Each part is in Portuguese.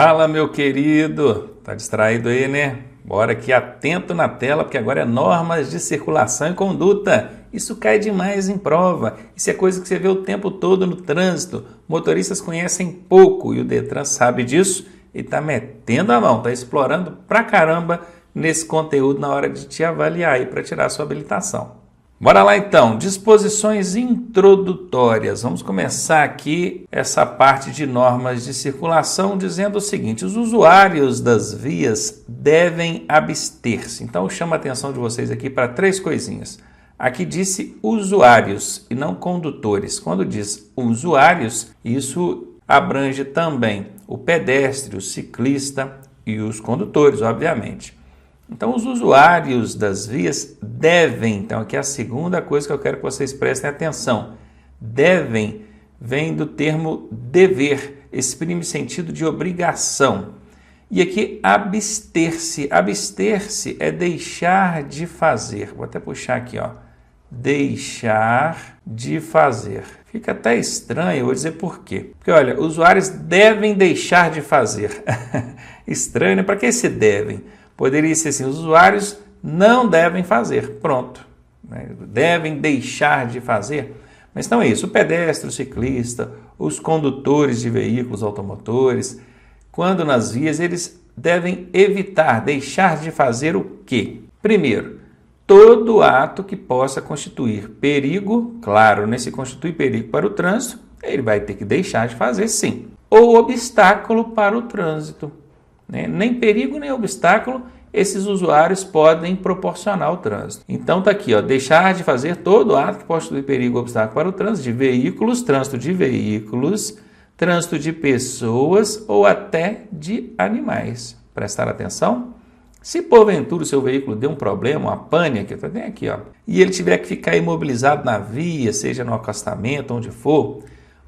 Fala, meu querido! Tá distraído aí, né? Bora aqui atento na tela, porque agora é normas de circulação e conduta. Isso cai demais em prova. Isso é coisa que você vê o tempo todo no trânsito. Motoristas conhecem pouco e o Detran sabe disso e tá metendo a mão, tá explorando pra caramba nesse conteúdo na hora de te avaliar aí para tirar a sua habilitação. Bora lá então, disposições introdutórias. Vamos começar aqui essa parte de normas de circulação dizendo o seguinte: os usuários das vias devem abster-se. Então eu chamo a atenção de vocês aqui para três coisinhas. Aqui disse usuários e não condutores. Quando diz usuários, isso abrange também o pedestre, o ciclista e os condutores, obviamente. Então, os usuários das vias devem, então aqui é a segunda coisa que eu quero que vocês prestem atenção. Devem vem do termo dever, exprime sentido de obrigação. E aqui abster-se. Abster-se é deixar de fazer. Vou até puxar aqui, ó. Deixar de fazer. Fica até estranho, eu vou dizer por quê. Porque, olha, usuários devem deixar de fazer. Estranho, né? Para que esse devem? Poderia ser assim, os usuários não devem fazer, pronto. Devem deixar de fazer. Mas não é isso, o pedestre, o ciclista, os condutores de veículos automotores, quando nas vias, eles devem evitar, deixar de fazer o quê? Primeiro, todo ato que possa constituir perigo, claro, né? Se constitui perigo para o trânsito, ele vai ter que deixar de fazer sim. Ou obstáculo para o trânsito. Nem perigo, nem obstáculo, esses usuários podem proporcionar o trânsito. Então está aqui, ó, deixar de fazer todo ato que possa constituir perigo ou obstáculo para o trânsito de veículos, trânsito de pessoas ou até de animais. Prestar atenção? Se porventura o seu veículo deu um problema, uma pane, aqui, tem aqui, ó, e ele tiver que ficar imobilizado na via, seja no acostamento, onde for,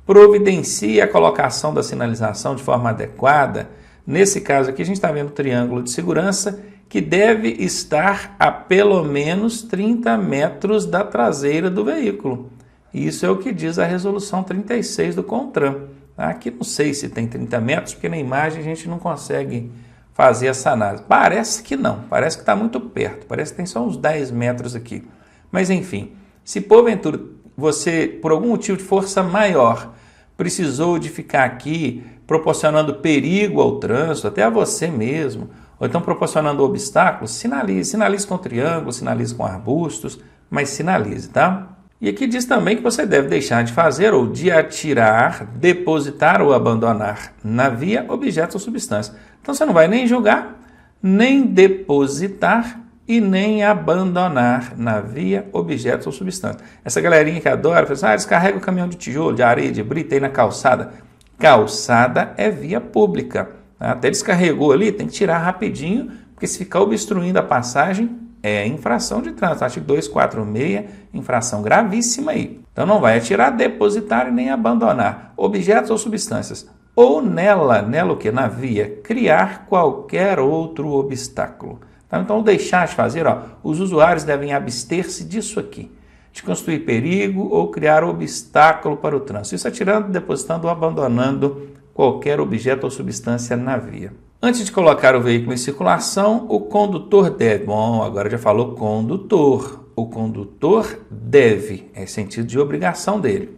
providencie a colocação da sinalização de forma adequada. Nesse caso aqui, a gente está vendo o triângulo de segurança que deve estar a pelo menos 30 metros da traseira do veículo. Isso é o que diz a resolução 36 do CONTRAN. Aqui não sei se tem 30 metros, porque na imagem a gente não consegue fazer essa análise. Parece que não, parece que está muito perto, parece que tem só uns 10 metros aqui. Mas enfim, se porventura você, por algum motivo de força maior, precisou de ficar aqui proporcionando perigo ao trânsito, até a você mesmo, ou então proporcionando obstáculos, sinalize com triângulo, sinalize com arbustos, mas sinalize, tá? E aqui diz também que você deve deixar de fazer ou de atirar, depositar ou abandonar na via objetos ou substâncias. Então você não vai nem jogar, nem depositar e nem abandonar na via objetos ou substâncias. Essa galerinha que adora, fala assim, descarrega o caminhão de tijolo, de areia, de brita aí na calçada. Calçada é via pública. Até descarregou ali, tem que tirar rapidinho, porque se ficar obstruindo a passagem, é infração de trânsito. Artigo 246, infração gravíssima aí. Então não vai atirar, depositar e nem abandonar objetos ou substâncias. Ou nela o que? Na via, criar qualquer outro obstáculo. Então deixar de fazer, ó, os usuários devem abster-se disso aqui, de constituir perigo ou criar obstáculo para o trânsito. Isso atirando, depositando ou abandonando qualquer objeto ou substância na via. Antes de colocar o veículo em circulação, o condutor deve... Bom, agora já falou condutor. O condutor deve, é sentido de obrigação dele,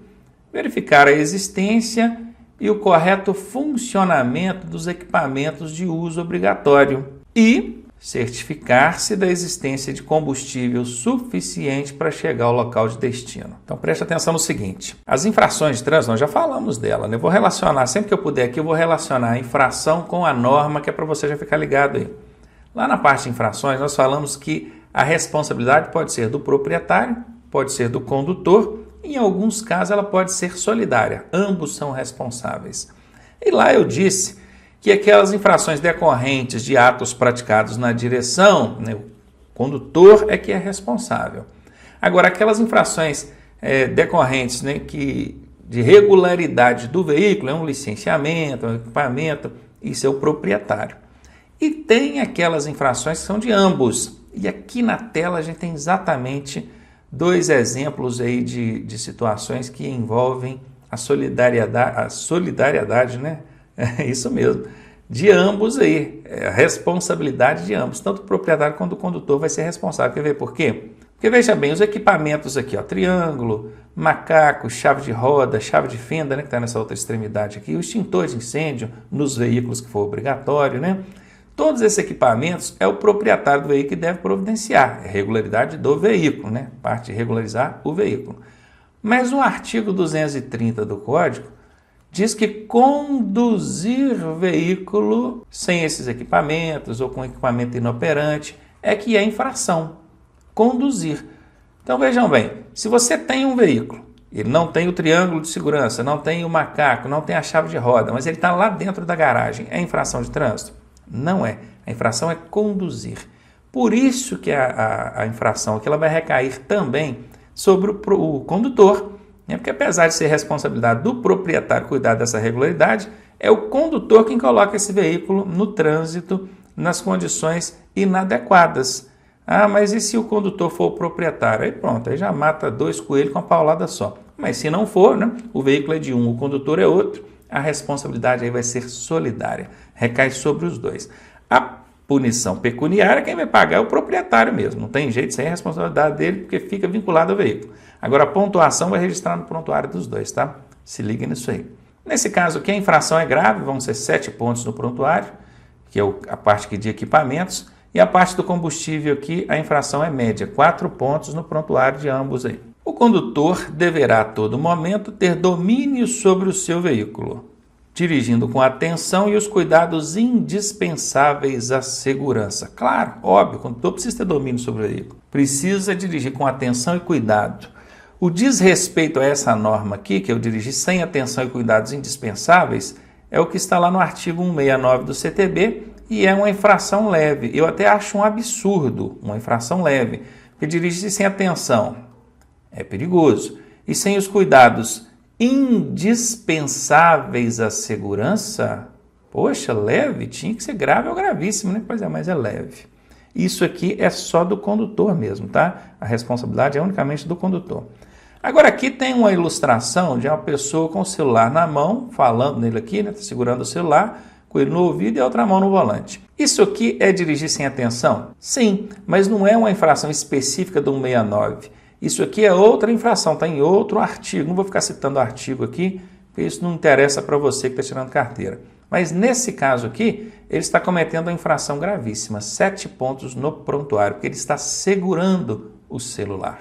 verificar a existência e o correto funcionamento dos equipamentos de uso obrigatório e certificar-se da existência de combustível suficiente para chegar ao local de destino. Então preste atenção no seguinte, as infrações de trânsito, nós já falamos dela, né? Eu vou relacionar, sempre que eu puder aqui, eu vou relacionar a infração com a norma, que é para você já ficar ligado aí. Lá na parte de infrações, nós falamos que a responsabilidade pode ser do proprietário, pode ser do condutor, e em alguns casos ela pode ser solidária, ambos são responsáveis. E lá eu disse que aquelas infrações decorrentes de atos praticados na direção, né, o condutor é que é responsável. Agora, aquelas infrações decorrentes, né, de regularidade do veículo, é um licenciamento, um equipamento, isso é o proprietário. E tem aquelas infrações que são de ambos. E aqui na tela a gente tem exatamente dois exemplos aí de situações que envolvem a solidariedade, né? É isso mesmo, de ambos aí, a responsabilidade de ambos, tanto o proprietário quanto o condutor vai ser responsável. Quer ver por quê? Porque veja bem, os equipamentos aqui, ó, triângulo, macaco, chave de roda, chave de fenda, né, que está nessa outra extremidade aqui, o extintor de incêndio nos veículos que for obrigatório, né? Todos esses equipamentos é o proprietário do veículo que deve providenciar, é regularidade do veículo, né? Parte de regularizar o veículo. Mas o artigo 230 do Código diz que conduzir veículo sem esses equipamentos ou com equipamento inoperante é que é infração. Conduzir. Então vejam bem, se você tem um veículo, ele não tem o triângulo de segurança, não tem o macaco, não tem a chave de roda, mas ele está lá dentro da garagem, é infração de trânsito? Não é. A infração é conduzir. Por isso que a infração aqui ela vai recair também sobre o condutor, né? Porque apesar de ser responsabilidade do proprietário cuidar dessa regularidade, é o condutor quem coloca esse veículo no trânsito nas condições inadequadas. Ah, mas e se o condutor for o proprietário? Aí pronto, aí já mata dois coelhos com uma paulada só. Mas se não for, né, o veículo é de um, o condutor é outro, a responsabilidade aí vai ser solidária, recai sobre os dois. A punição pecuniária, quem vai pagar é o proprietário mesmo, não tem jeito, sem a responsabilidade dele, porque fica vinculado ao veículo. Agora a pontuação vai registrar no prontuário dos dois, tá? Se liga nisso aí. Nesse caso aqui, a infração é grave, vão ser 7 pontos no prontuário, que é a parte aqui de equipamentos, e a parte do combustível aqui, a infração é média, 4 pontos no prontuário de ambos aí. O condutor deverá a todo momento ter domínio sobre o seu veículo, dirigindo com atenção e os cuidados indispensáveis à segurança. Claro, óbvio, o condutor precisa ter domínio sobre o veículo, precisa dirigir com atenção e cuidado. O desrespeito a essa norma aqui, que eu dirigi sem atenção e cuidados indispensáveis, é o que está lá no artigo 169 do CTB, e é uma infração leve. Eu até acho um absurdo, uma infração leve, porque dirigir sem atenção é perigoso. E sem os cuidados indispensáveis à segurança, poxa, leve, tinha que ser grave ou gravíssimo, né? Pois é, mas é leve. Isso aqui é só do condutor mesmo, tá? A responsabilidade é unicamente do condutor. Agora aqui tem uma ilustração de uma pessoa com o celular na mão, falando nele aqui, né? Tá segurando o celular, com ele no ouvido e a outra mão no volante. Isso aqui é dirigir sem atenção? Sim, mas não é uma infração específica do 169. Isso aqui é outra infração, está em outro artigo. Não vou ficar citando o artigo aqui, porque isso não interessa para você que está tirando carteira. Mas nesse caso aqui, ele está cometendo uma infração gravíssima, 7 pontos no prontuário, porque ele está segurando o celular.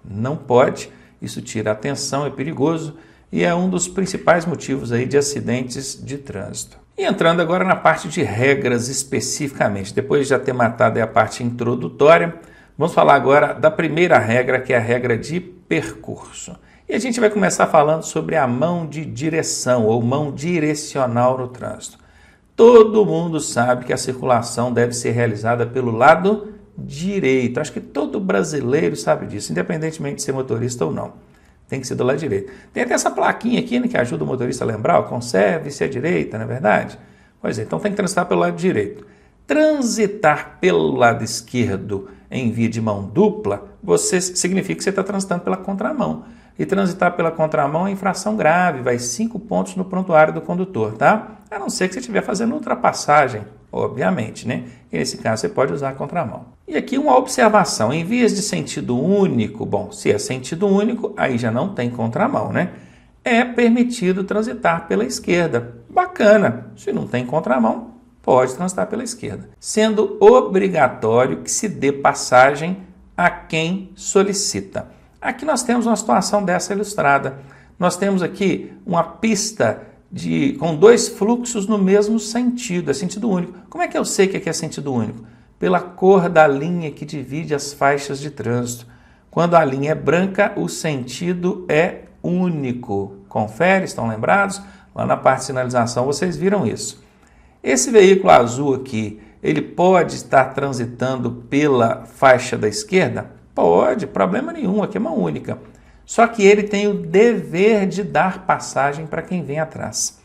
Não pode, isso tira a atenção, é perigoso e é um dos principais motivos aí de acidentes de trânsito. E entrando agora na parte de regras especificamente, depois de já ter matado a parte introdutória, vamos falar agora da primeira regra, que é a regra de percurso. E a gente vai começar falando sobre a mão de direção ou mão direcional no trânsito. Todo mundo sabe que a circulação deve ser realizada pelo lado direito. Acho que todo brasileiro sabe disso, independentemente de ser motorista ou não. Tem que ser do lado direito. Tem até essa plaquinha aqui, né, que ajuda o motorista a lembrar, ó, conserve-se à direita, não é verdade? Pois é, então tem que transitar pelo lado direito. Transitar pelo lado esquerdo em via de mão dupla, significa que você está transitando pela contramão. E transitar pela contramão é infração grave, vai 5 pontos no prontuário do condutor, tá? A não ser que você estiver fazendo ultrapassagem, obviamente, né? E nesse caso você pode usar a contramão. E aqui uma observação, em vias de sentido único, bom, se é sentido único, aí já não tem contramão, né? É permitido transitar pela esquerda. Bacana, se não tem contramão, pode transitar pela esquerda. Sendo obrigatório que se dê passagem a quem solicita. Aqui nós temos uma situação dessa ilustrada. Nós temos aqui uma pista com 2 fluxos no mesmo sentido, é sentido único. Como é que eu sei que aqui é sentido único? Pela cor da linha que divide as faixas de trânsito. Quando a linha é branca, o sentido é único. Confere, estão lembrados? Lá na parte de sinalização vocês viram isso. Esse veículo azul aqui, ele pode estar transitando pela faixa da esquerda? Pode, problema nenhum, aqui é mão única. Só que ele tem o dever de dar passagem para quem vem atrás.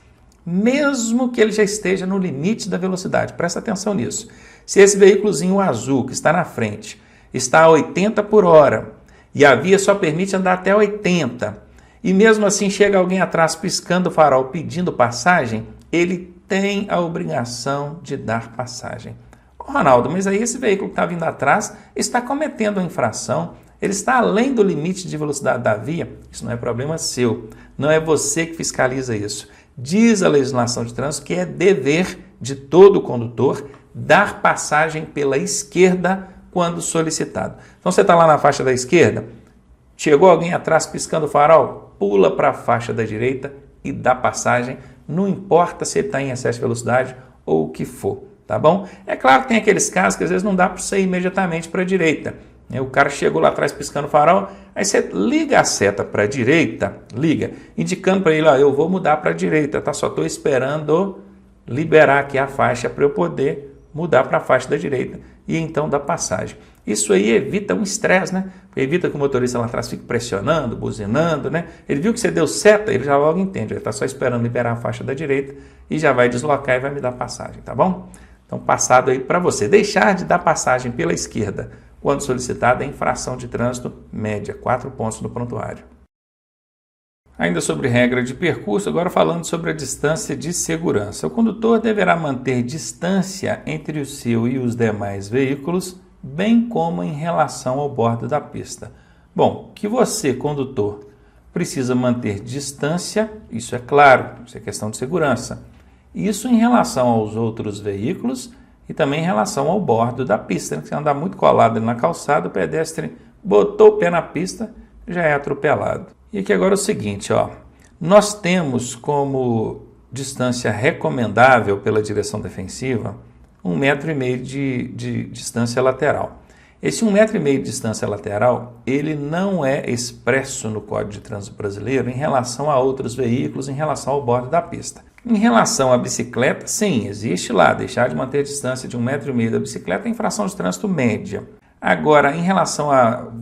Mesmo que ele já esteja no limite da velocidade, presta atenção nisso. Se esse veículozinho azul que está na frente está a 80 por hora e a via só permite andar até 80, e mesmo assim chega alguém atrás piscando o farol pedindo passagem, ele tem a obrigação de dar passagem. Ronaldo, mas aí esse veículo que está vindo atrás está cometendo uma infração, ele está além do limite de velocidade da via. Isso não é problema seu, não é você que fiscaliza isso. Diz a legislação de trânsito que é dever de todo condutor dar passagem pela esquerda quando solicitado. Então você está lá na faixa da esquerda, chegou alguém atrás piscando o farol, pula para a faixa da direita e dá passagem, não importa se ele está em excesso de velocidade ou o que for. Tá bom? É claro que tem aqueles casos que às vezes não dá para você ir imediatamente para a direita. O cara chegou lá atrás piscando o farol, aí você liga a seta para a direita, indicando para ele, ó, eu vou mudar para a direita, tá? Só estou esperando liberar aqui a faixa para eu poder mudar para a faixa da direita e então dar passagem. Isso aí evita um estresse, né? Porque evita que o motorista lá atrás fique pressionando, buzinando, né? Ele viu que você deu seta, ele já logo entende, ele está só esperando liberar a faixa da direita e já vai deslocar e vai me dar passagem, tá bom? Então, passado aí para você. Deixar de dar passagem pela esquerda quando solicitado é infração de trânsito média, 4 pontos no prontuário. Ainda sobre regra de percurso, agora falando sobre a distância de segurança. O condutor deverá manter distância entre o seu e os demais veículos, bem como em relação ao bordo da pista. Bom, que você, condutor, precisa manter distância, isso é claro, isso é questão de segurança. Isso em relação aos outros veículos e também em relação ao bordo da pista. Se você andar muito colado ali na calçada, o pedestre botou o pé na pista, já é atropelado. E aqui agora é o seguinte, ó, nós temos como distância recomendável pela direção defensiva 1,5 m de distância lateral. Esse 1,5 m de distância lateral, ele não é expresso no Código de Trânsito Brasileiro em relação a outros veículos, em relação ao bordo da pista. Em relação à bicicleta, sim, existe lá, deixar de manter a distância de 1,5 m da bicicleta é infração de trânsito média. Agora, em relação ao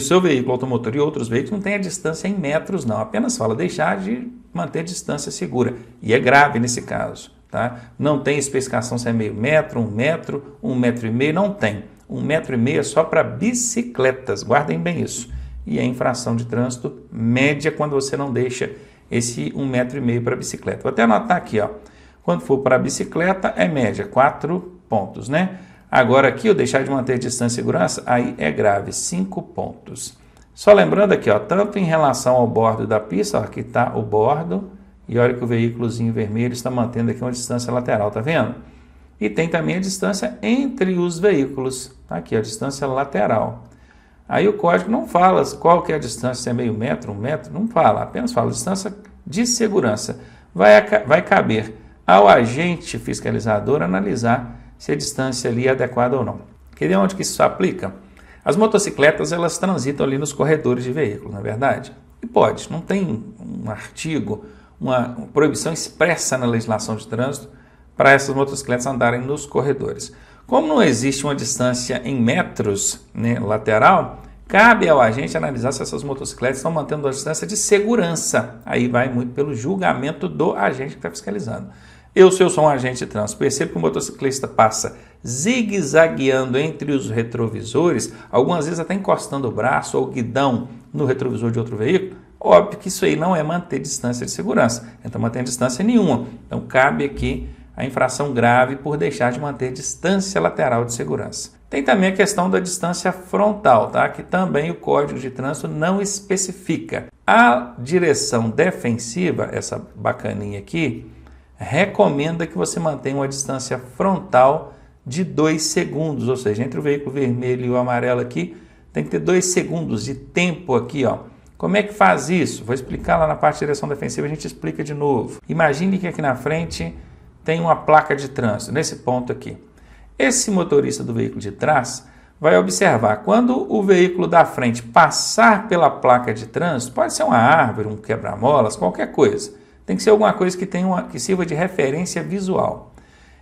seu veículo automotor e outros veículos, não tem a distância em metros, não. Apenas fala deixar de manter distância segura. E é grave nesse caso, tá? Não tem especificação se é meio metro, 1 metro, 1,5 m, não tem. 1,5 m é só para bicicletas, guardem bem isso. E é infração de trânsito média quando você não deixa esse 1,5 m para bicicleta. Vou até anotar aqui, ó. Quando for para bicicleta, é média, 4 pontos, né? Agora aqui, eu deixar de manter distância e segurança, aí é grave, 5 pontos. Só lembrando aqui, ó, tanto em relação ao bordo da pista, ó, aqui está o bordo, e olha que o veículozinho vermelho está mantendo aqui uma distância lateral, tá vendo? E tem também a distância entre os veículos, aqui, a distância lateral. Aí o código não fala qual que é a distância, se é meio metro, 1 metro, não fala, apenas fala distância de segurança. Vai caber ao agente fiscalizador analisar se a distância ali é adequada ou não. Quer ver onde que isso aplica? As motocicletas, elas transitam ali nos corredores de veículos, não é verdade? E pode, não tem um artigo, uma proibição expressa na legislação de trânsito para essas motocicletas andarem nos corredores. Como não existe uma distância em metros, né, lateral, cabe ao agente analisar se essas motocicletas estão mantendo a distância de segurança. Aí vai muito pelo julgamento do agente que está fiscalizando. Se eu sou um agente de trânsito, percebo que o motociclista passa zigue-zagueando entre os retrovisores, algumas vezes até encostando o braço ou o guidão no retrovisor de outro veículo, óbvio que isso aí não é manter distância de segurança, então mantém distância nenhuma. Então cabe aqui a infração grave por deixar de manter distância lateral de segurança. Tem também a questão da distância frontal, tá? Que também o Código de Trânsito não especifica. A direção defensiva, essa bacaninha aqui, recomenda que você mantenha uma distância frontal de 2 segundos, ou seja, entre o veículo vermelho e o amarelo aqui, tem que ter 2 segundos de tempo aqui, ó. Como é que faz isso? Vou explicar lá na parte de direção defensiva, a gente explica de novo. Imagine que aqui na frente tem uma placa de trânsito, nesse ponto aqui. Esse motorista do veículo de trás vai observar, quando o veículo da frente passar pela placa de trânsito, pode ser uma árvore, um quebra-molas, qualquer coisa. Tem que ser alguma coisa que sirva de referência visual.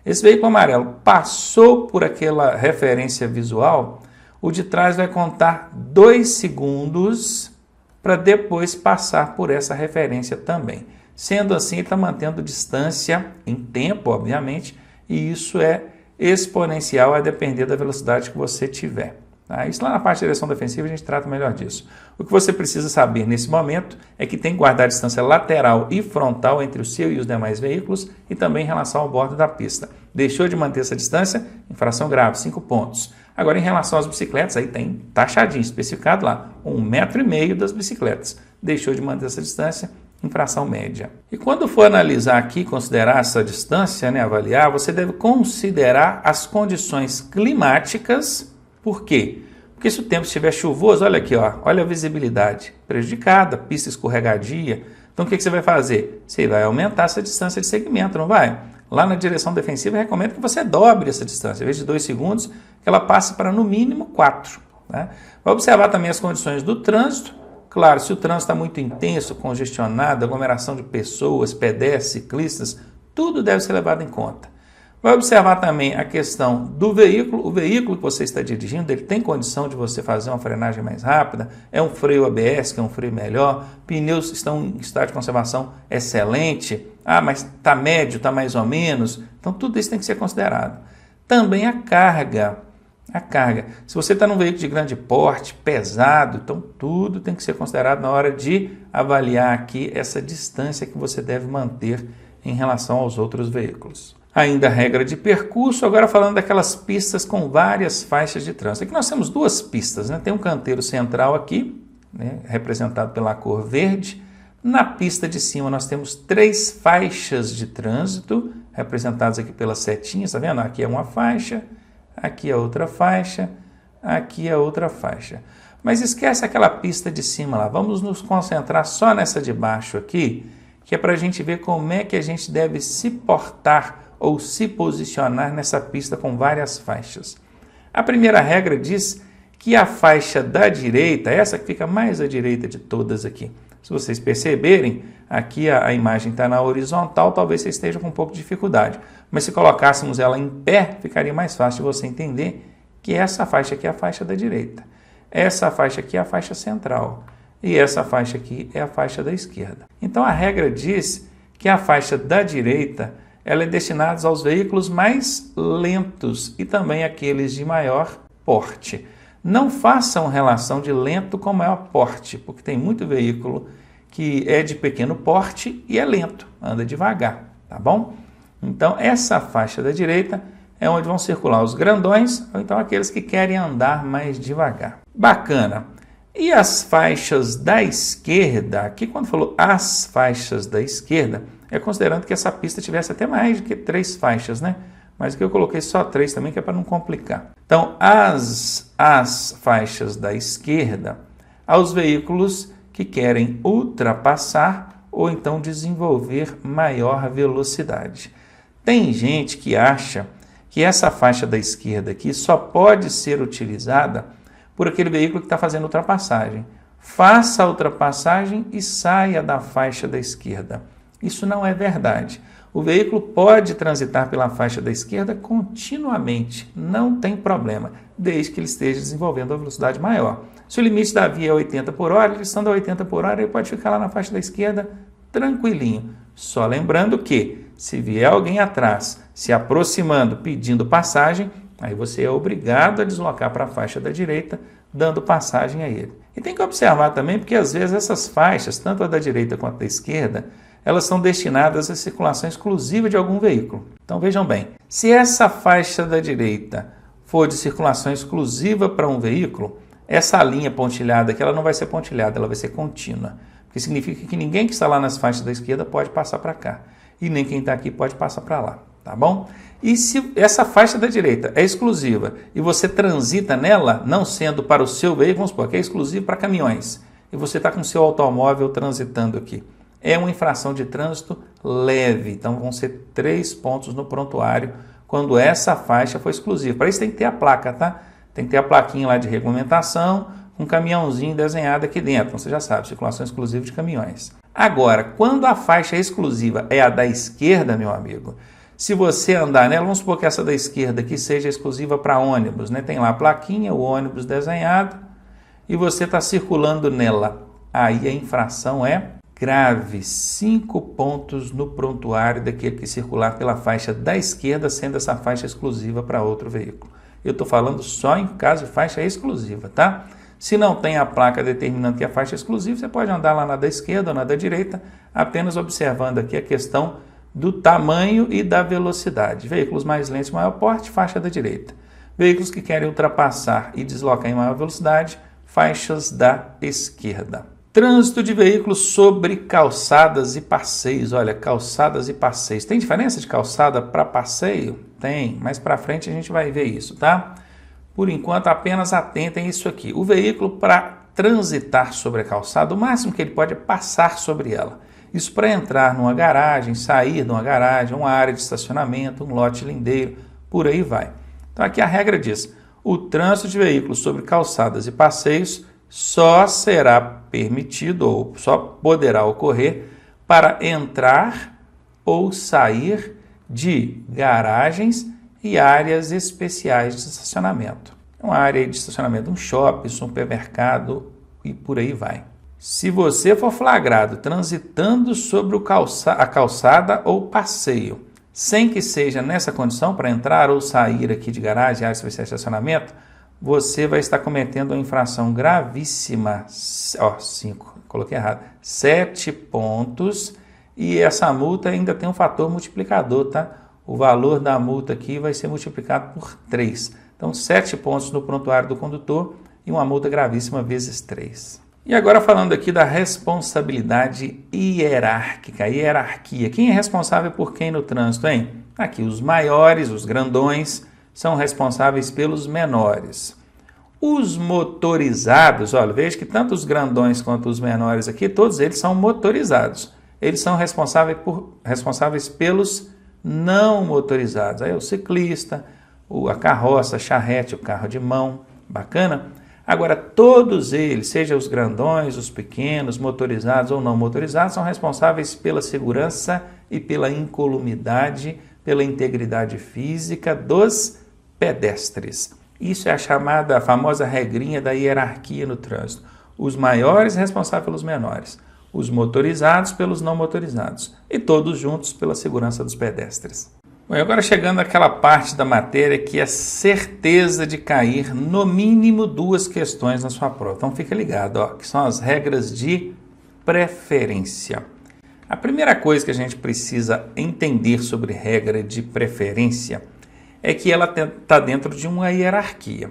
Esse veículo amarelo passou por aquela referência visual, o de trás vai contar 2 segundos para depois passar por essa referência também. Sendo assim, está mantendo distância em tempo, obviamente, e isso é exponencial a depender da velocidade que você tiver. Tá? Isso lá na parte de direção defensiva a gente trata melhor disso. O que você precisa saber nesse momento é que tem que guardar a distância lateral e frontal entre o seu e os demais veículos e também em relação ao bordo da pista. Deixou de manter essa distância? Infração grave, 5 pontos. Agora, em relação às bicicletas, aí tem taxadinho, especificado lá, 1,5 m das bicicletas. Deixou de manter essa distância, infração média. E quando for analisar aqui, considerar essa distância, né, avaliar, você deve considerar as condições climáticas. Por quê? Porque se o tempo estiver chuvoso, olha aqui, ó, olha a visibilidade prejudicada, pista escorregadia. Então, o que você vai fazer? Você vai aumentar essa distância de segmento, não vai? Lá na direção defensiva, eu recomendo que você dobre essa distância. Em vez de 2 segundos, que ela passe para no mínimo 4. Né? Vai observar também as condições do trânsito. Claro, se o trânsito está muito intenso, congestionado, aglomeração de pessoas, pedestres, ciclistas, tudo deve ser levado em conta. Vai observar também a questão do veículo. O veículo que você está dirigindo, ele tem condição de você fazer uma frenagem mais rápida? É um freio ABS, que é um freio melhor? Pneus estão em estado de conservação excelente? Ah, mas está médio, está mais ou menos? Então, tudo isso tem que ser considerado. Também a carga. A carga. Se você está num veículo de grande porte, pesado, então tudo tem que ser considerado na hora de avaliar aqui essa distância que você deve manter em relação aos outros veículos. Ainda a regra de percurso, agora falando daquelas pistas com várias faixas de trânsito. Aqui nós temos 2 pistas, né? Tem um canteiro central aqui, né, representado pela cor verde. Na pista de cima nós temos 3 faixas de trânsito, representadas aqui pelas setinhas, tá vendo? Aqui é uma faixa, aqui é outra faixa, aqui é outra faixa. Mas esquece aquela pista de cima lá, vamos nos concentrar só nessa de baixo aqui, que é para a gente ver como é que a gente deve se portar ou se posicionar nessa pista com várias faixas. A primeira regra diz que a faixa da direita, essa que fica mais à direita de todas aqui, se vocês perceberem, aqui a imagem está na horizontal, talvez você esteja com um pouco de dificuldade, mas se colocássemos ela em pé, ficaria mais fácil de você entender que essa faixa aqui é a faixa da direita, essa faixa aqui é a faixa central e essa faixa aqui é a faixa da esquerda. Então a regra diz que a faixa da direita ela é destinada aos veículos mais lentos e também aqueles de maior porte. Não façam relação de lento com maior porte, porque tem muito veículo que é de pequeno porte e é lento, anda devagar, tá bom? Então, essa faixa da direita é onde vão circular os grandões ou então aqueles que querem andar mais devagar. Bacana! E as faixas da esquerda, aqui quando falou as faixas da esquerda, é considerando que essa pista tivesse até mais do que 3 faixas, né? Mas aqui eu coloquei só 3 também, que é para não complicar. Então, as faixas da esquerda, aos veículos que querem ultrapassar ou então desenvolver maior velocidade. Tem gente que acha que essa faixa da esquerda aqui só pode ser utilizada por aquele veículo que está fazendo ultrapassagem. Faça a ultrapassagem e saia da faixa da esquerda. Isso não é verdade. O veículo pode transitar pela faixa da esquerda continuamente, não tem problema, desde que ele esteja desenvolvendo a velocidade maior. Se o limite da via é 80 por hora, ele estando a 80 por hora, ele pode ficar lá na faixa da esquerda tranquilinho. Só lembrando que, se vier alguém atrás, se aproximando, pedindo passagem, aí você é obrigado a deslocar para a faixa da direita, dando passagem a ele. E tem que observar também, porque às vezes essas faixas, tanto a da direita quanto a da esquerda, elas são destinadas à circulação exclusiva de algum veículo. Então vejam bem, se essa faixa da direita for de circulação exclusiva para um veículo, essa linha pontilhada aqui ela não vai ser pontilhada, ela vai ser contínua. Porque significa que ninguém que está lá nas faixas da esquerda pode passar para cá. E nem quem está aqui pode passar para lá, tá bom? E se essa faixa da direita é exclusiva e você transita nela, não sendo para o seu veículo, vamos supor que é exclusivo para caminhões, e você está com o seu automóvel transitando aqui, é uma infração de trânsito leve, então vão ser 3 pontos no prontuário quando essa faixa for exclusiva. Para isso tem que ter a placa, tá? Tem que ter a plaquinha lá de regulamentação, um caminhãozinho desenhado aqui dentro, então você já sabe, circulação exclusiva de caminhões. Agora, quando a faixa exclusiva é a da esquerda, meu amigo, se você andar nela, vamos supor que essa da esquerda aqui seja exclusiva para ônibus, né? Tem lá a plaquinha, o ônibus desenhado, e você está circulando nela. Aí a infração é grave, 5 pontos no prontuário daquele que circular pela faixa da esquerda, sendo essa faixa exclusiva para outro veículo. Eu estou falando só em caso de faixa exclusiva, tá? Se não tem a placa determinando que é faixa exclusiva, você pode andar lá na da esquerda ou na da direita, apenas observando aqui a questão do tamanho e da velocidade. Veículos mais lentos de maior porte, faixa da direita. Veículos que querem ultrapassar e deslocar em maior velocidade, faixas da esquerda. Trânsito de veículos sobre calçadas e passeios. Olha, calçadas e passeios. Tem diferença de calçada para passeio? Tem, mas para frente a gente vai ver isso, tá? Por enquanto, apenas atentem isso aqui. O veículo, para transitar sobre a calçada, o máximo que ele pode é passar sobre ela. Isso para entrar numa garagem, sair de uma garagem, uma área de estacionamento, um lote lindeiro, por aí vai. Então aqui a regra diz, o trânsito de veículos sobre calçadas e passeios só será permitido ou só poderá ocorrer para entrar ou sair de garagens e áreas especiais de estacionamento. Uma área de estacionamento, um shopping, supermercado e por aí vai. Se você for flagrado transitando sobre a calçada ou passeio, sem que seja nessa condição para entrar ou sair aqui de garagem, área especial de estacionamento, você vai estar cometendo uma infração gravíssima. 7 pontos, e essa multa ainda tem um fator multiplicador, tá? O valor da multa aqui vai ser multiplicado por 3. Então, 7 pontos no prontuário do condutor e uma multa gravíssima vezes 3. E agora falando aqui da responsabilidade hierárquica, hierarquia. Quem é responsável por quem no trânsito, hein? Aqui, os maiores, os grandões, são responsáveis pelos menores. Os motorizados, olha, veja que tanto os grandões quanto os menores aqui, todos eles são motorizados. Eles são responsáveis pelos não motorizados. Aí o ciclista, a carroça, a charrete, o carro de mão, bacana? Agora, todos eles, seja os grandões, os pequenos, motorizados ou não motorizados, são responsáveis pela segurança e pela incolumidade, pela integridade física dos pedestres. Isso é a famosa regrinha da hierarquia no trânsito. Os maiores responsáveis pelos menores, os motorizados pelos não motorizados e todos juntos pela segurança dos pedestres. Bom, agora chegando àquela parte da matéria que é certeza de cair no mínimo 2 questões na sua prova. Então fica ligado, ó, que são as regras de preferência. A primeira coisa que a gente precisa entender sobre regra de preferência é que ela está dentro de uma hierarquia.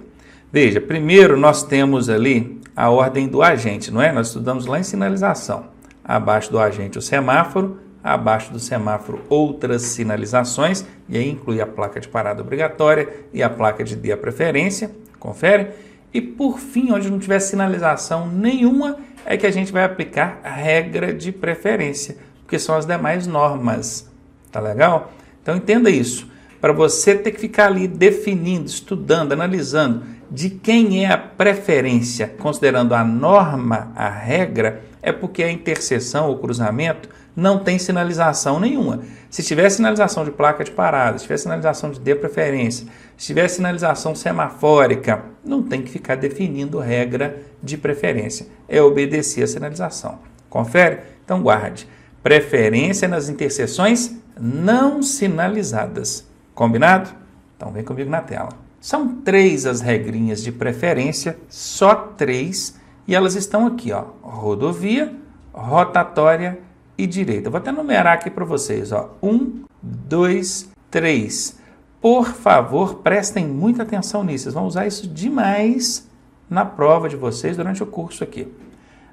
Veja, primeiro nós temos ali a ordem do agente, não é? Nós estudamos lá em sinalização. Abaixo do agente o semáforo, abaixo do semáforo outras sinalizações, e aí inclui a placa de parada obrigatória e a placa de dê a preferência, confere? E por fim, onde não tiver sinalização nenhuma, é que a gente vai aplicar a regra de preferência, porque são as demais normas, tá legal? Então entenda isso, para você ter que ficar ali definindo, estudando, analisando de quem é a preferência, considerando a norma, a regra, é porque a interseção ou cruzamento não tem sinalização nenhuma. Se tiver sinalização de placa de parada, se tiver sinalização de dê preferência, se tiver sinalização semafórica, não tem que ficar definindo regra de preferência. É obedecer a sinalização. Confere? Então guarde. Preferência nas interseções não sinalizadas. Combinado? Então vem comigo na tela. São 3 as regrinhas de preferência, só 3, e elas estão aqui, ó, rodovia, rotatória e direita. Eu vou até numerar aqui para vocês, ó, 1, 2, 3. Por favor, prestem muita atenção nisso, vocês vão usar isso demais na prova de vocês durante o curso aqui.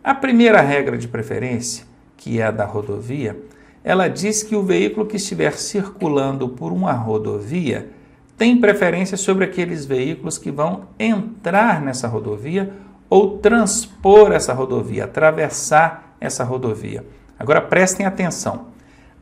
A primeira regra de preferência, que é a da rodovia, ela diz que o veículo que estiver circulando por uma rodovia tem preferência sobre aqueles veículos que vão entrar nessa rodovia ou transpor essa rodovia, atravessar essa rodovia. Agora prestem atenção,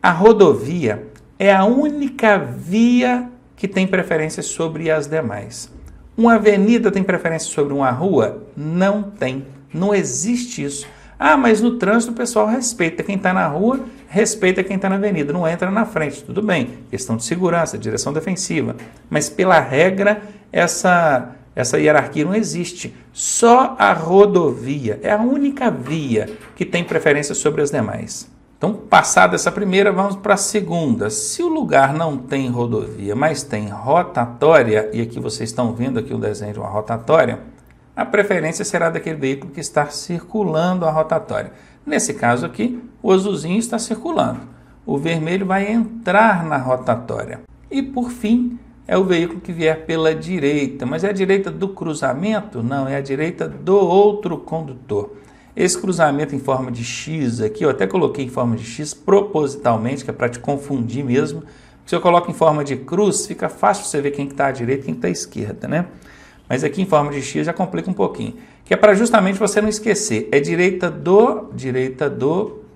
a rodovia é a única via que tem preferência sobre as demais. Uma avenida tem preferência sobre uma rua? Não tem, não existe isso. Ah, mas no trânsito o pessoal respeita quem está na rua, respeita quem está na avenida, não entra na frente, tudo bem, questão de segurança, direção defensiva, mas pela regra essa hierarquia não existe, só a rodovia é a única via que tem preferência sobre as demais. Então, passada essa primeira, vamos para a segunda. Se o lugar não tem rodovia, mas tem rotatória, e aqui vocês estão vendo aqui o desenho de uma rotatória, a preferência será daquele veículo que está circulando a rotatória. Nesse caso aqui, o azulzinho está circulando. O vermelho vai entrar na rotatória. E, por fim, é o veículo que vier pela direita. Mas é a direita do cruzamento? Não, é a direita do outro condutor. Esse cruzamento em forma de X aqui, eu até coloquei em forma de X propositalmente, que é para te confundir mesmo. Se eu coloco em forma de cruz, fica fácil você ver quem está à direita e quem está à esquerda, né? Mas aqui em forma de X já complica um pouquinho. Que é para justamente você não esquecer. É direita do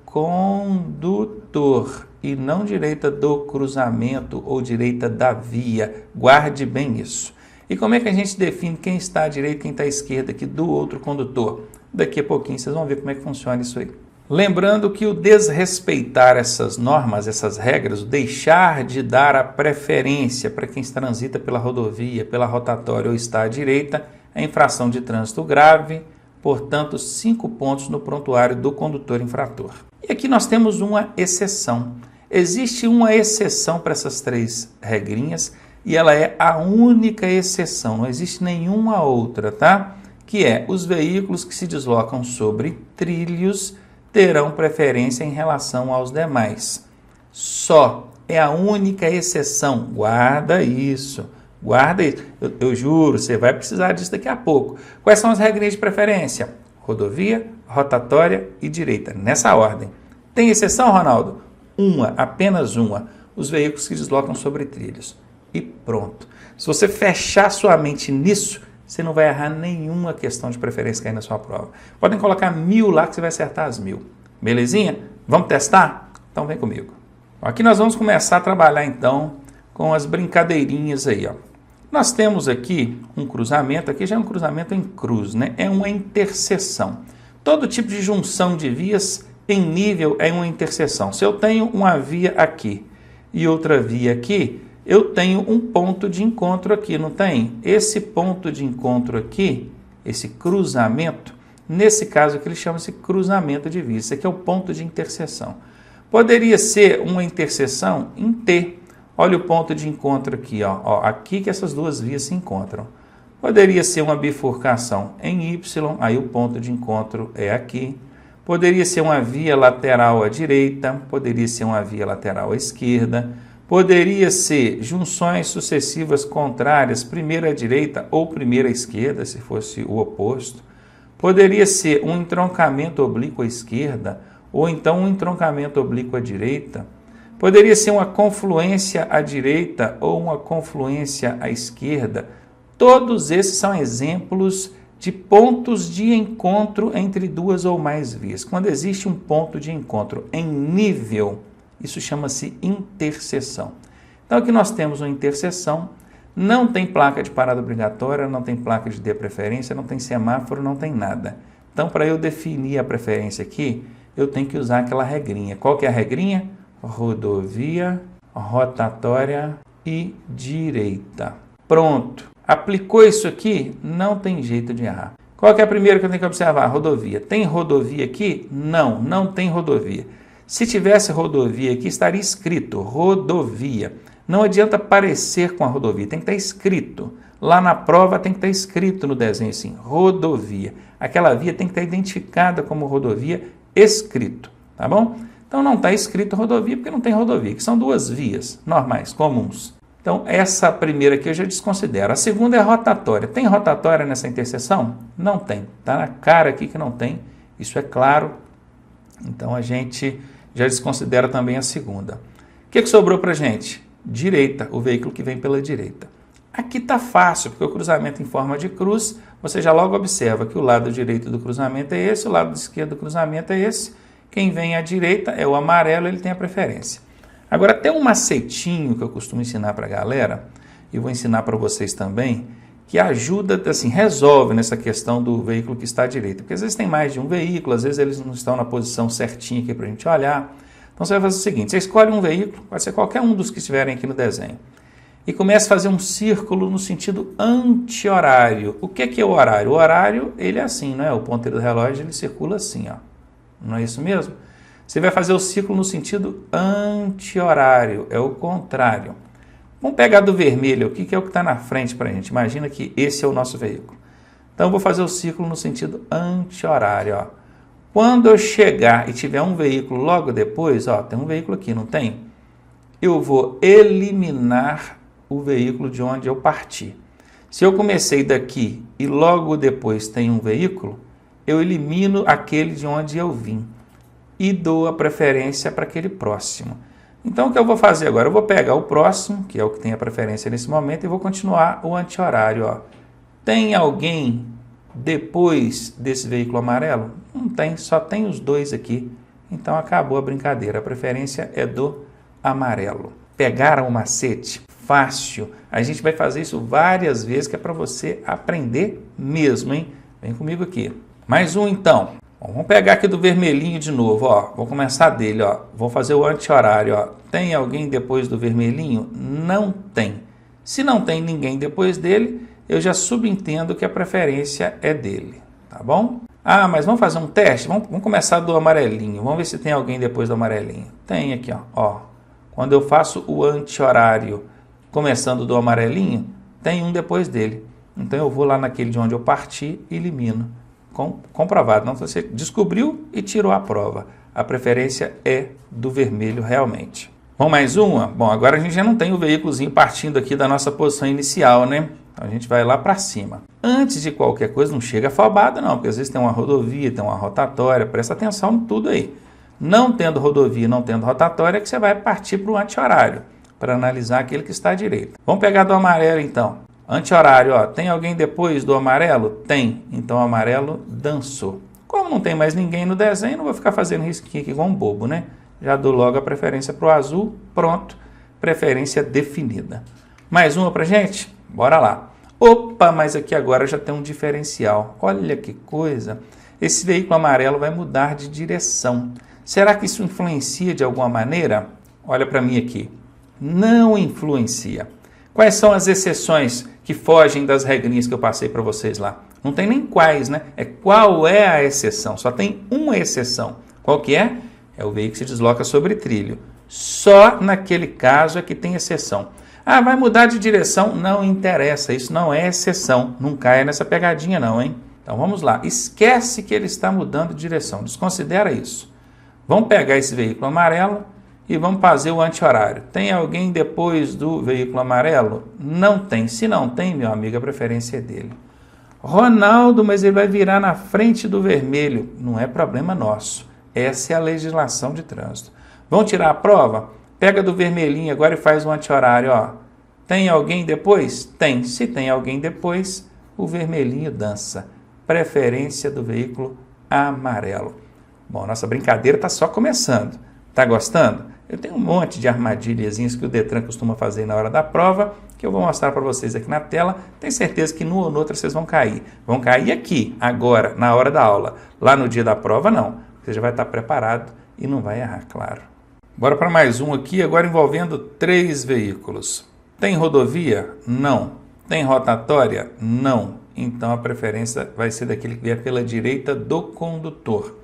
condutor e não direita do cruzamento ou direita da via. Guarde bem isso. E como é que a gente define quem está à direita e quem está à esquerda aqui do outro condutor? Daqui a pouquinho vocês vão ver como é que funciona isso aí. Lembrando que o desrespeitar essas normas, essas regras, o deixar de dar a preferência para quem transita pela rodovia, pela rotatória ou está à direita, é infração de trânsito grave, portanto, 5 pontos no prontuário do condutor infrator. E aqui nós temos uma exceção. Existe uma exceção para essas 3 regrinhas e ela é a única exceção, não existe nenhuma outra, tá? Que é os veículos que se deslocam sobre trilhos terão preferência em relação aos demais. Só é a única exceção. Guarda isso. Guarda isso. Eu juro, você vai precisar disso daqui a pouco. Quais são as regrinhas de preferência? Rodovia, rotatória e direita. Nessa ordem. Tem exceção, Ronaldo? Apenas uma. Os veículos que deslocam sobre trilhos. E pronto. Se você fechar sua mente nisso, você não vai errar nenhuma questão de preferência que aí na sua prova. Podem colocar 1000 lá que você vai acertar as 1000. Belezinha? Vamos testar? Então vem comigo. Aqui nós vamos começar a trabalhar então com as brincadeirinhas aí, ó. Nós temos aqui um cruzamento, aqui já é um cruzamento em cruz, né? É uma interseção. Todo tipo de junção de vias em nível é uma interseção. Se eu tenho uma via aqui e outra via aqui, eu tenho um ponto de encontro aqui, não tem? Esse ponto de encontro aqui, esse cruzamento, nesse caso aqui ele chama-se cruzamento de vias. Esse aqui é o ponto de interseção. Poderia ser uma interseção em T. Olha o ponto de encontro aqui, ó, aqui que essas duas vias se encontram. Poderia ser uma bifurcação em Y, aí o ponto de encontro é aqui. Poderia ser uma via lateral à direita, poderia ser uma via lateral à esquerda. Poderia ser junções sucessivas contrárias, primeira à direita ou primeira à esquerda, se fosse o oposto. Poderia ser um entroncamento oblíquo à esquerda ou então um entroncamento oblíquo à direita. Poderia ser uma confluência à direita ou uma confluência à esquerda. Todos esses são exemplos de pontos de encontro entre duas ou mais vias. Quando existe um ponto de encontro em nível, isso chama-se interseção. Então aqui nós temos uma interseção, não tem placa de parada obrigatória, não tem placa de dê preferência, não tem semáforo, não tem nada. Então para eu definir a preferência aqui, eu tenho que usar aquela regrinha. Qual que é a regrinha? Rodovia, rotatória e direita. Pronto. Aplicou isso aqui, não tem jeito de errar. Qual que é a primeira que eu tenho que observar? Rodovia. Tem rodovia aqui? Não, não tem rodovia. Se tivesse rodovia aqui, estaria escrito rodovia. Não adianta parecer com a rodovia, tem que estar escrito. Lá na prova tem que estar escrito no desenho assim, rodovia. Aquela via tem que estar identificada como rodovia, escrito, tá bom? Então não está escrito rodovia porque não tem rodovia, que são duas vias normais, comuns. Então essa primeira aqui eu já desconsidero. A segunda é rotatória. Tem rotatória nessa interseção? Não tem. Está na cara aqui que não tem, isso é claro. Então a gente já desconsidera também a segunda. O que sobrou para a gente? Direita, o veículo que vem pela direita. Aqui está fácil, porque o cruzamento em forma de cruz, você já logo observa que o lado direito do cruzamento é esse, o lado esquerdo do cruzamento é esse. Quem vem à direita é o amarelo, ele tem a preferência. Agora tem um macetinho que eu costumo ensinar para a galera, e vou ensinar para vocês também, que ajuda, assim, resolve nessa questão do veículo que está à direita. Porque às vezes tem mais de um veículo, às vezes eles não estão na posição certinha aqui para a gente olhar. Então você vai fazer o seguinte, você escolhe um veículo, pode ser qualquer um dos que estiverem aqui no desenho, e começa a fazer um círculo no sentido anti-horário. O que é o horário? O horário, ele é assim, não é? O ponteiro do relógio, ele circula assim, ó. Não é isso mesmo? Você vai fazer o ciclo no sentido anti-horário, é o contrário. Vamos pegar do vermelho, o que é o que está na frente para a gente? Imagina que esse é o nosso veículo. Então, eu vou fazer o ciclo no sentido anti-horário. Ó. Quando eu chegar e tiver um veículo logo depois, ó, tem um veículo aqui, não tem? Eu vou eliminar o veículo de onde eu parti. Se eu comecei daqui e logo depois tem um veículo, eu elimino aquele de onde eu vim e dou a preferência para aquele próximo. Então, o que eu vou fazer agora? Eu vou pegar o próximo, que é o que tem a preferência nesse momento, e vou continuar o anti-horário. Ó. Tem alguém depois desse veículo amarelo? Não tem, só tem os dois aqui. Então, acabou a brincadeira. A preferência é do amarelo. Pegaram o macete? Fácil. A gente vai fazer isso várias vezes, que é para você aprender mesmo, hein? Vem comigo aqui. Mais um, então. Bom, vamos pegar aqui do vermelhinho de novo, ó. Vou começar dele, ó. Vou fazer o anti-horário, ó. Tem alguém depois do vermelhinho? Não tem. Se não tem ninguém depois dele, eu já subentendo que a preferência é dele, tá bom? Ah, mas vamos fazer um teste? Vamos começar do amarelinho. Vamos ver se tem alguém depois do amarelinho. Tem aqui, ó. Quando eu faço o anti-horário começando do amarelinho, tem um depois dele. Então, eu vou lá naquele de onde eu parti e elimino. Comprovado. Não, você descobriu e tirou a prova. A preferência é do vermelho realmente. Vamos mais uma? Bom, agora a gente já não tem o veículozinho partindo aqui da nossa posição inicial, né? Então, a gente vai lá para cima. Antes de qualquer coisa, não chega afobado não, porque às vezes tem uma rodovia, tem uma rotatória, presta atenção em tudo aí. Não tendo rodovia, não tendo rotatória, é que você vai partir para o anti-horário, para analisar aquele que está à direita. Vamos pegar do amarelo, então. Anti-horário, ó. Tem alguém depois do amarelo? Tem. Então, o amarelo dançou. Como não tem mais ninguém no desenho, não vou ficar fazendo risquinho aqui igual um bobo, né? Já dou logo a preferência para o azul. Pronto. Preferência definida. Mais uma para gente? Bora lá. Opa, mas aqui agora já tem um diferencial. Olha que coisa. Esse veículo amarelo vai mudar de direção. Será que isso influencia de alguma maneira? Olha para mim aqui. Não influencia. Quais são as exceções que fogem das regrinhas que eu passei para vocês lá? Não tem nem quais, né? É qual é a exceção. Só tem uma exceção. Qual que é? É o veículo que se desloca sobre trilho. Só naquele caso é que tem exceção. Ah, vai mudar de direção? Não interessa. Isso não é exceção. Não caia nessa pegadinha não, hein? Então vamos lá. Esquece que ele está mudando de direção. Desconsidera isso. Vamos pegar esse veículo amarelo e vamos fazer o anti-horário. Tem alguém depois do veículo amarelo? Não tem. Se não tem, meu amigo, a preferência é dele. Ronaldo, mas ele vai virar na frente do vermelho. Não é problema nosso. Essa é a legislação de trânsito. Vamos tirar a prova? Pega do vermelhinho agora e faz o anti-horário. Ó. Tem alguém depois? Tem. Se tem alguém depois, o vermelhinho dança. Preferência do veículo amarelo. Bom, nossa brincadeira está só começando. Tá gostando? Eu tenho um monte de armadilhazinhas que o Detran costuma fazer na hora da prova, que eu vou mostrar para vocês aqui na tela. Tenho certeza que numa ou noutra vocês vão cair. Vão cair aqui, agora, na hora da aula. Lá no dia da prova, não. Você já vai estar preparado e não vai errar, claro. Bora para mais um aqui, agora envolvendo 3 veículos. Tem rodovia? Não. Tem rotatória? Não. Então a preferência vai ser daquele que vier pela direita do condutor.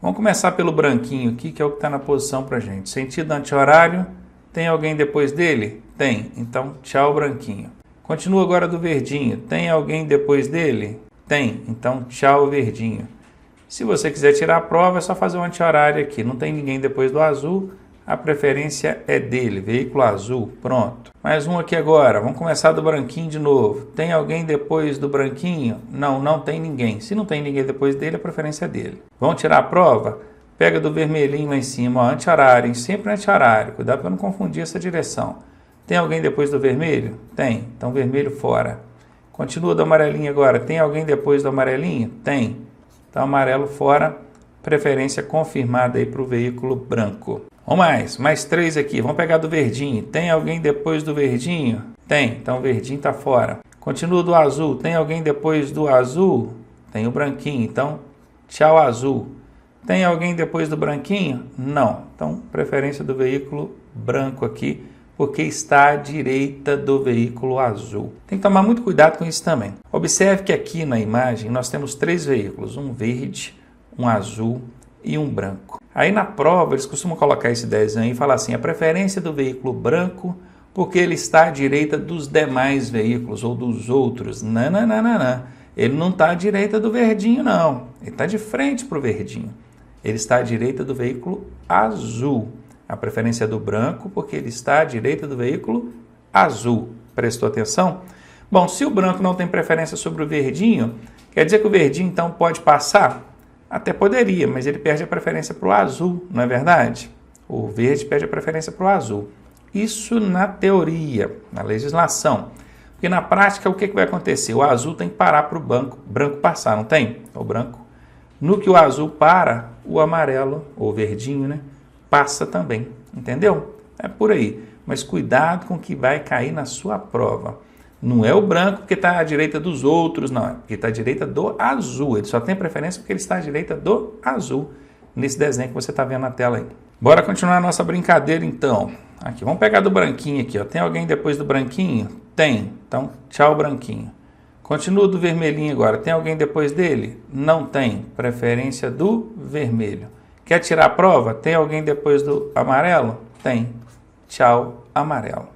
Vamos começar pelo branquinho aqui, que é o que está na posição para a gente. Sentido anti-horário. Tem alguém depois dele? Tem. Então, tchau, branquinho. Continua agora do verdinho. Tem alguém depois dele? Tem. Então, tchau, verdinho. Se você quiser tirar a prova, é só fazer um anti-horário aqui. Não tem ninguém depois do azul. A preferência é dele. Veículo azul. Pronto. Mais um aqui agora. Vamos começar do branquinho de novo. Tem alguém depois do branquinho? Não, não tem ninguém. Se não tem ninguém depois dele, a preferência é dele. Vamos tirar a prova? Pega do vermelhinho lá em cima, ó, anti-horário, sempre anti-horário. Cuidado para não confundir essa direção. Tem alguém depois do vermelho? Tem. Então, vermelho fora. Continua do amarelinho agora. Tem alguém depois do amarelinho? Tem. Então, amarelo fora. Preferência confirmada aí para o veículo branco. Vamos mais 3 aqui. Vamos pegar do verdinho. Tem alguém depois do verdinho? Tem. Então, o verdinho está fora. Continua do azul. Tem alguém depois do azul? Tem o branquinho. Então, tchau, azul. Tem alguém depois do branquinho? Não. Então, preferência do veículo branco aqui, porque está à direita do veículo azul. Tem que tomar muito cuidado com isso também. Observe que aqui na imagem nós temos 3 veículos, um verde, um azul e um branco. Aí na prova eles costumam colocar esse desenho e falar assim, a preferência do veículo branco porque ele está à direita dos demais veículos ou dos outros. Não, não, não, não, não. Ele não está à direita do verdinho, não. Ele está de frente para o verdinho. Ele está à direita do veículo azul. A preferência é do branco porque ele está à direita do veículo azul. Prestou atenção? Bom, se o branco não tem preferência sobre o verdinho, quer dizer que o verdinho então pode passar? Até poderia, mas ele perde a preferência para o azul, não é verdade? O verde perde a preferência para o azul. Isso na teoria, na legislação. Porque na prática, o que vai acontecer? O azul tem que parar para o branco passar, não tem? O branco. No que o azul para, o amarelo, ou verdinho, né, passa também. Entendeu? É por aí. Mas cuidado com o que vai cair na sua prova. Não é o branco porque está à direita dos outros, não. É porque está à direita do azul. Ele só tem preferência porque ele está à direita do azul. Nesse desenho que você está vendo na tela aí. Bora continuar a nossa brincadeira, então. Aqui, vamos pegar do branquinho aqui, ó. Tem alguém depois do branquinho? Tem. Então, tchau, branquinho. Continua do vermelhinho agora. Tem alguém depois dele? Não tem. Preferência do vermelho. Quer tirar a prova? Tem alguém depois do amarelo? Tem. Tchau, amarelo.